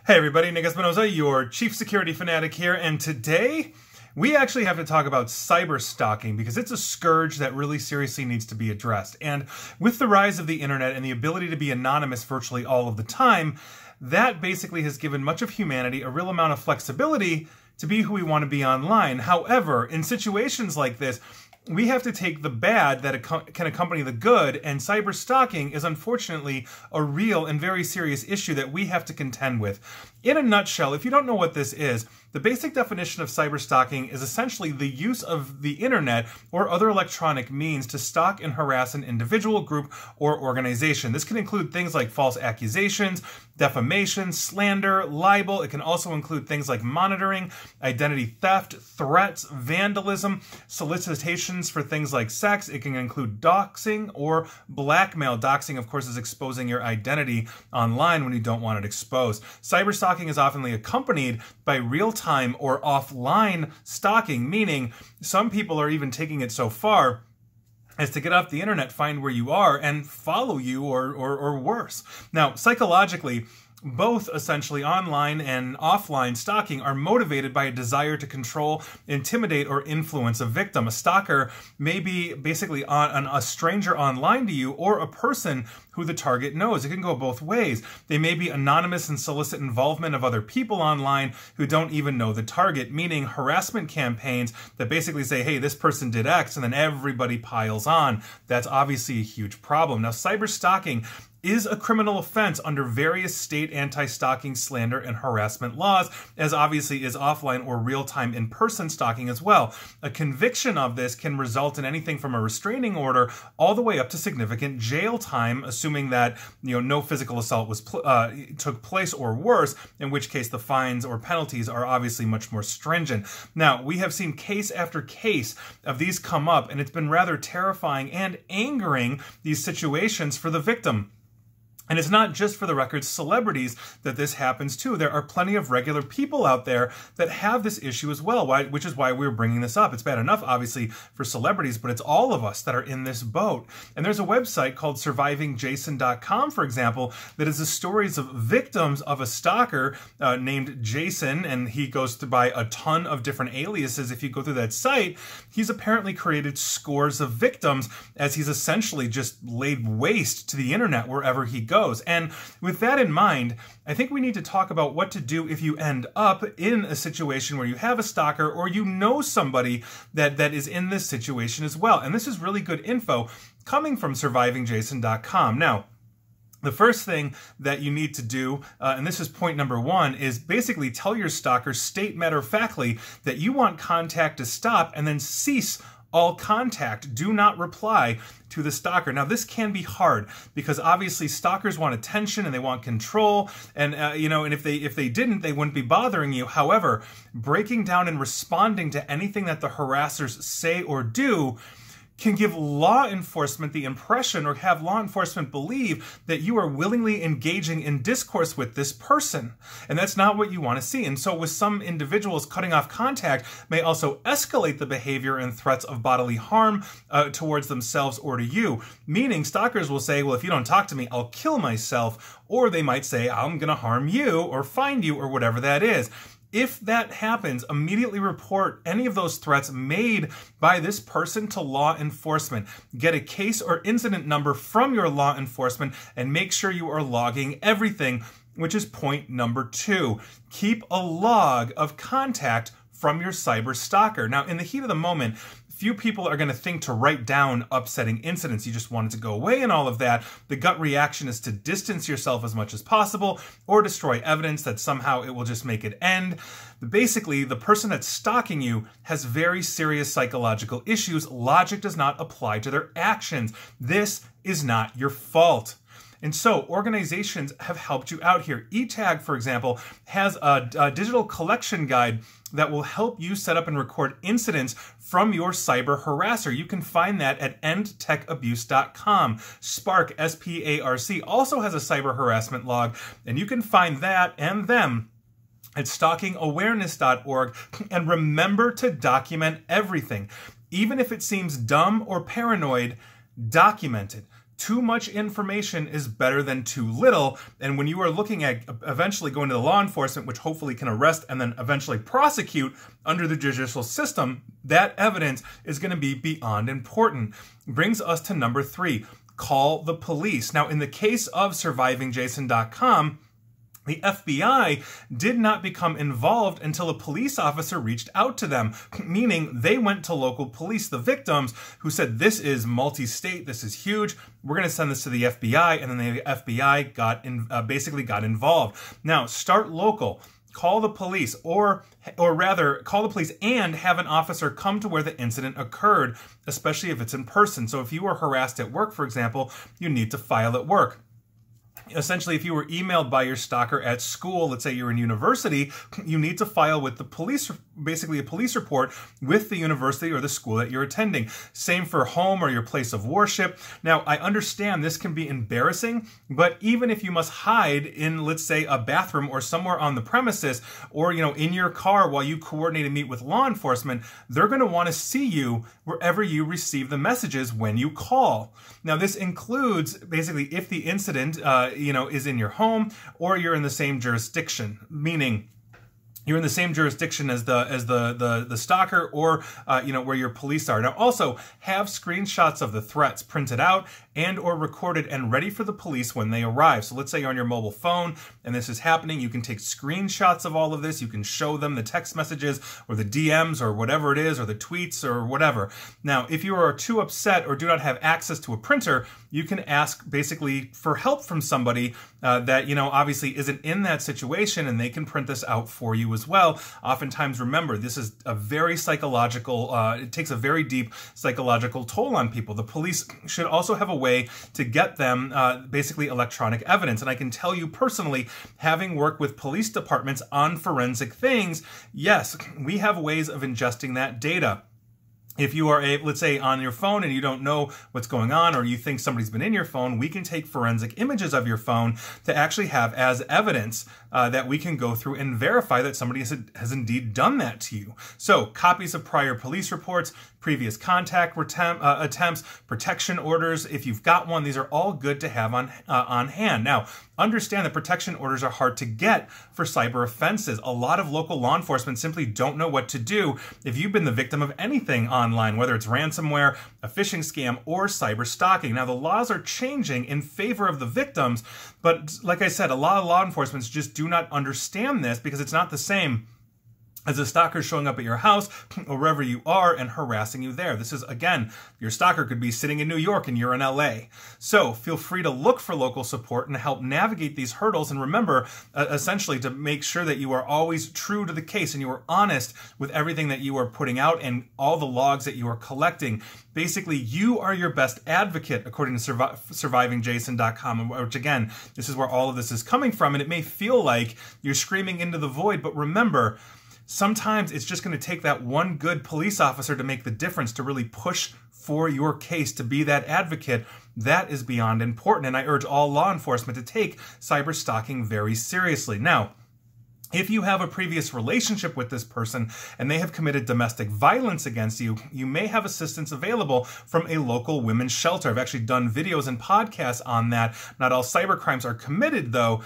Hey everybody, Nick Espinosa, your chief security fanatic here, and today we actually have to talk about cyber stalking because it's a scourge that really seriously needs to be addressed. And with the rise of the internet and the ability to be anonymous virtually all of the time, that basically has given much of humanity a real amount of flexibility to be who we want to be online. However, in situations like this, we have to take the bad that can accompany the good, and cyber stalking is unfortunately a real and very serious issue that we have to contend with. In a nutshell, if you don't know what this is, the basic definition of cyber stalking is essentially the use of the internet or other electronic means to stalk and harass an individual, group, or organization. This can include things like false accusations, defamation, slander, libel. It can also include things like monitoring, identity theft, threats, vandalism, solicitations for things like sex. It can include doxing or blackmail. Doxing, of course, is exposing your identity online when you don't want it exposed. Cyber stalking is often accompanied by real-time or offline stalking, meaning some people are even taking it so far as to get off the internet, find where you are, and follow you or worse. Now, psychologically, both essentially online and offline stalking are motivated by a desire to control, intimidate, or influence a victim. A stalker may be basically a stranger online to you or a person who the target knows. It can go both ways. They may be anonymous and solicit involvement of other people online who don't even know the target, meaning harassment campaigns that basically say, hey, this person did X, and then everybody piles on. That's obviously a huge problem. Now, cyber stalking is a criminal offense under various state anti-stalking, slander, and harassment laws, as obviously is offline or real-time in-person stalking as well. A conviction of this can result in anything from a restraining order all the way up to significant jail time, assuming that no physical assault took place or worse, in which case the fines or penalties are obviously much more stringent. Now, we have seen case after case of these come up, and it's been rather terrifying and angering, these situations, for the victim. And it's not just, for the record, celebrities that this happens to. There are plenty of regular people out there that have this issue as well, which is why we're bringing this up. It's bad enough, obviously, for celebrities, but it's all of us that are in this boat. And there's a website called survivingjason.com, for example, that is the stories of victims of a stalker named Jason, and he goes by a ton of different aliases. If you go through that site, he's apparently created scores of victims as he's essentially just laid waste to the internet wherever he goes. And with that in mind, I think we need to talk about what to do if you end up in a situation where you have a stalker or you know somebody that is in this situation as well. And this is really good info coming from survivingjason.com. Now, the first thing that you need to do, and this is point number one, is basically tell your stalker, state matter-of-factly, that you want contact to stop and then cease all contact. Do not reply to the stalker. Now, this can be hard because obviously stalkers want attention and they want control, and and if they didn't, they wouldn't be bothering you. However, breaking down and responding to anything that the harassers say or do can give law enforcement the impression, or have law enforcement believe, that you are willingly engaging in discourse with this person. And that's not what you want to see. And so with some individuals, cutting off contact may also escalate the behavior and threats of bodily harm towards themselves or to you. Meaning stalkers will say, well, if you don't talk to me, I'll kill myself. Or they might say, I'm going to harm you or find you, or whatever that is. If that happens, immediately report any of those threats made by this person to law enforcement. Get a case or incident number from your law enforcement and make sure you are logging everything, which is point number two. Keep a log of contact from your cyber stalker. Now, in the heat of the moment, few people are going to think to write down upsetting incidents. You just want it to go away and all of that. The gut reaction is to distance yourself as much as possible or destroy evidence that somehow it will just make it end. Basically, the person that's stalking you has very serious psychological issues. Logic does not apply to their actions. This is not your fault. And so organizations have helped you out here. eTag, for example, has a digital collection guide that will help you set up and record incidents from your cyber harasser. You can find that at endtechabuse.com. Spark, S-P-A-R-C, also has a cyber harassment log, and you can find that and them at stalkingawareness.org. And remember to document everything. Even if it seems dumb or paranoid, document it. too much information is better than too little. And when you are looking at eventually going to the law enforcement, which hopefully can arrest and then eventually prosecute under the judicial system, that evidence is going to be beyond important. Brings us to number 3, call the police. Now, in the case of survivingjason.com, the FBI did not become involved until a police officer reached out to them, meaning they went to local police, the victims, who said, this is multi-state, this is huge, we're going to send this to the FBI, and then the FBI basically got involved. Now, start local. Call the police, or rather, call the police and have an officer come to where the incident occurred, especially if it's in person. So if you were harassed at work, for example, you need to file at work. Essentially, if you were emailed by your stalker at school, let's say you're in university, you need to file with the police, basically a police report with the university or the school that you're attending. Same for home or your place of worship. Now, I understand this can be embarrassing, but even if you must hide in, let's say, a bathroom or somewhere on the premises, or, in your car while you coordinate and meet with law enforcement, they're going to want to see you wherever you receive the messages when you call. Now, this includes basically if the incident, is in your home or you're in the same jurisdiction, meaning you're in the same jurisdiction as the stalker, or where your police are. Now, also have screenshots of the threats printed out and or recorded and ready for the police when they arrive. So let's say you're on your mobile phone and this is happening. You can take screenshots of all of this. You can show them the text messages or the DMs or whatever it is, or the tweets or whatever. Now, if you are too upset or do not have access to a printer, you can ask basically for help from somebody that, obviously isn't in that situation, and they can print this out for you as well. Oftentimes, remember, this is a very psychological, it takes a very deep psychological toll on people. The police should also have a way to get them basically electronic evidence. And I can tell you personally, having worked with police departments on forensic things, yes, we have ways of ingesting that data. If you are, let's say, on your phone and you don't know what's going on, or you think somebody's been in your phone, we can take forensic images of your phone to actually have as evidence that we can go through and verify that somebody has indeed done that to you. So, copies of prior police reports, previous contact attempts, protection orders. If you've got one, these are all good to have on hand. Now, understand that protection orders are hard to get for cyber offenses. A lot of local law enforcement simply don't know what to do if you've been the victim of anything online, whether it's ransomware, a phishing scam, or cyber stalking. Now, the laws are changing in favor of the victims, but like I said, a lot of law enforcement just do not understand this because it's not the same as a stalker showing up at your house or wherever you are and harassing you there. This is, again, your stalker could be sitting in New York and you're in LA. So feel free to look for local support and help navigate these hurdles. And remember, essentially, to make sure that you are always true to the case and you are honest with everything that you are putting out and all the logs that you are collecting. Basically, you are your best advocate, according to survivingjason.com, which, again, this is where all of this is coming from. And it may feel like you're screaming into the void, but remember, sometimes it's just going to take that one good police officer to make the difference, to really push for your case, to be that advocate. That is beyond important. And I urge all law enforcement to take cyber stalking very seriously. Now, if you have a previous relationship with this person and they have committed domestic violence against you, you may have assistance available from a local women's shelter. I've actually done videos and podcasts on that. Not all cyber crimes are committed, though,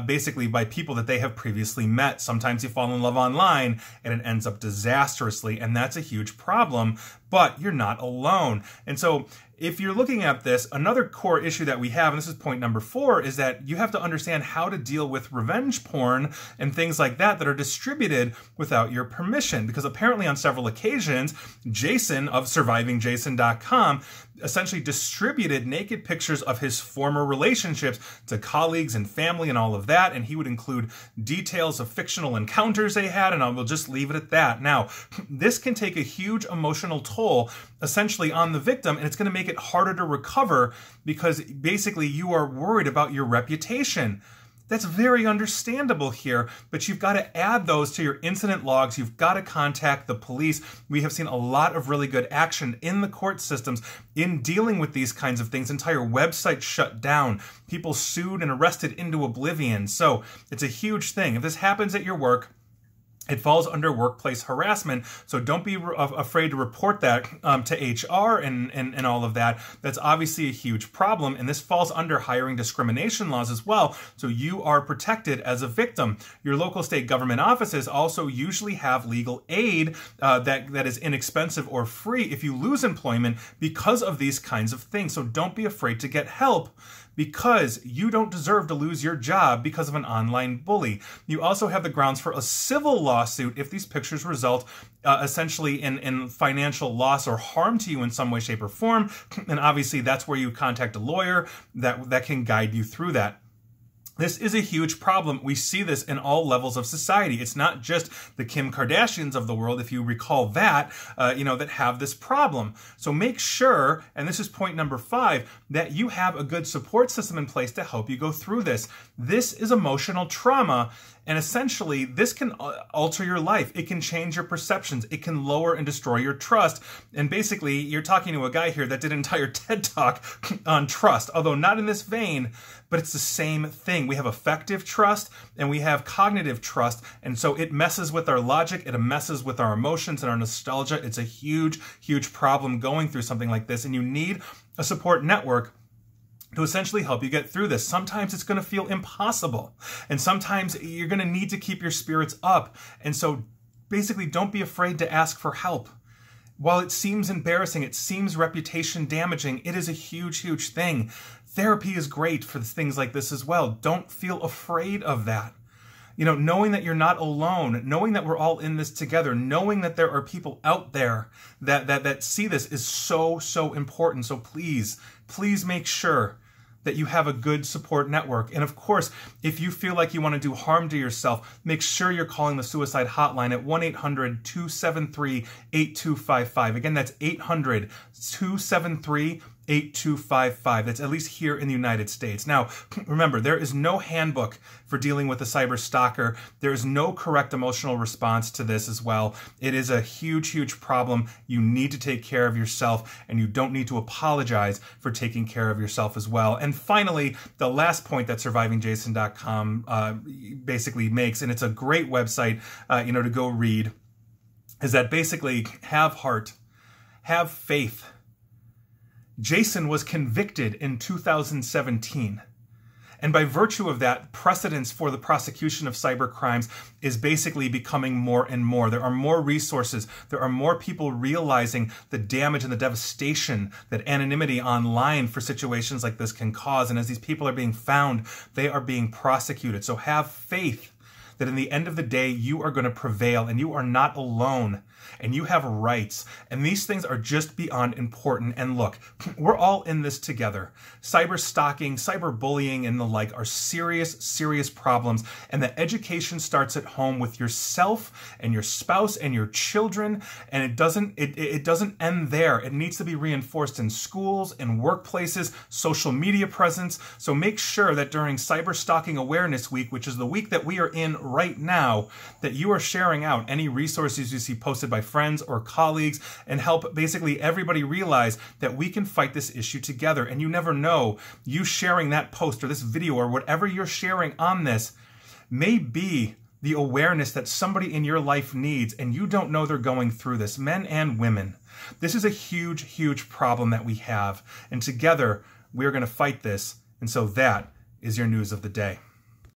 basically by people that they have previously met. Sometimes you fall in love online and it ends up disastrously, and that's a huge problem, but you're not alone. And so if you're looking at this, another core issue that we have, and this is point number 4, is that you have to understand how to deal with revenge porn and things like that that are distributed without your permission. Because apparently on several occasions, Jason of survivingjason.com essentially distributed naked pictures of his former relationships to colleagues and family and all of that, and he would include details of fictional encounters they had, and I will just leave it at that. Now, this can take a huge emotional toll essentially on the victim, and it's going to make it harder to recover because basically you are worried about your reputation. That's very understandable here, but you've got to add those to your incident logs. You've got to contact the police. We have seen a lot of really good action in the court systems in dealing with these kinds of things. Entire websites shut down. People sued and arrested into oblivion. So it's a huge thing. If this happens at your work, It falls under workplace harassment, so don't be afraid to report that to HR and all of that. That's obviously a huge problem, and this falls under hiring discrimination laws as well, so you are protected as a victim. Your local state government offices also usually have legal aid that is inexpensive or free if you lose employment because of these kinds of things, so don't be afraid to get help, because you don't deserve to lose your job because of an online bully. You also have the grounds for a civil lawsuit if these pictures result essentially in financial loss or harm to you in some way, shape, or form. And obviously that's where you contact a lawyer that can guide you through that. This is a huge problem. We see this in all levels of society. It's not just the Kim Kardashians of the world, if you recall that, that have this problem. So make sure, and this is point number 5, that you have a good support system in place to help you go through this. This is emotional trauma, and essentially this can alter your life. It can change your perceptions. It can lower and destroy your trust. And basically, you're talking to a guy here that did an entire TED Talk on trust, although not in this vein, but it's the same thing. We have affective trust and we have cognitive trust, and so it messes with our logic, it messes with our emotions and our nostalgia. It's a huge, huge problem going through something like this, and you need a support network to essentially help you get through this. Sometimes it's going to feel impossible, and sometimes you're going to need to keep your spirits up, and so basically don't be afraid to ask for help. While it seems embarrassing, it seems reputation damaging, it is a huge, huge thing. Therapy is great for things like this as well. Don't feel afraid of that. Knowing that you're not alone, knowing that we're all in this together, knowing that there are people out there that see this is so, so important. So please, please make sure that you have a good support network. And of course, if you feel like you want to do harm to yourself, make sure you're calling the suicide hotline at 1-800-273-8255. Again, that's 800-273-8255. That's at least here in the United States. Now, remember, there is no handbook for dealing with a cyber stalker. There is no correct emotional response to this as well. It is a huge, huge problem. You need to take care of yourself, and you don't need to apologize for taking care of yourself as well. And finally, the last point that survivingjason.com basically makes, and it's a great website, to go read, is that basically have heart, have faith. Jason was convicted in 2017. And by virtue of that, precedence for the prosecution of cyber crimes is basically becoming more and more. There are more resources. There are more people realizing the damage and the devastation that anonymity online for situations like this can cause. And as these people are being found, they are being prosecuted. So have faith that in the end of the day, you are going to prevail, and you are not alone, and you have rights, and these things are just beyond important. And look, we're all in this together. Cyber stalking, cyber bullying, and the like are serious, serious problems, and the education starts at home with yourself and your spouse and your children, and it doesn't end there. It needs to be reinforced in schools, in workplaces, social media presence. So make sure that during Cyber Stalking Awareness Week, which is the week that we are in right now, that you are sharing out any resources you see posted by friends or colleagues, and help basically everybody realize that we can fight this issue together. And you never know, you sharing that post or this video or whatever you're sharing on this may be the awareness that somebody in your life needs, and you don't know they're going through this, men and women. This is a huge, huge problem that we have, and together we're going to fight this. And so that is your news of the day.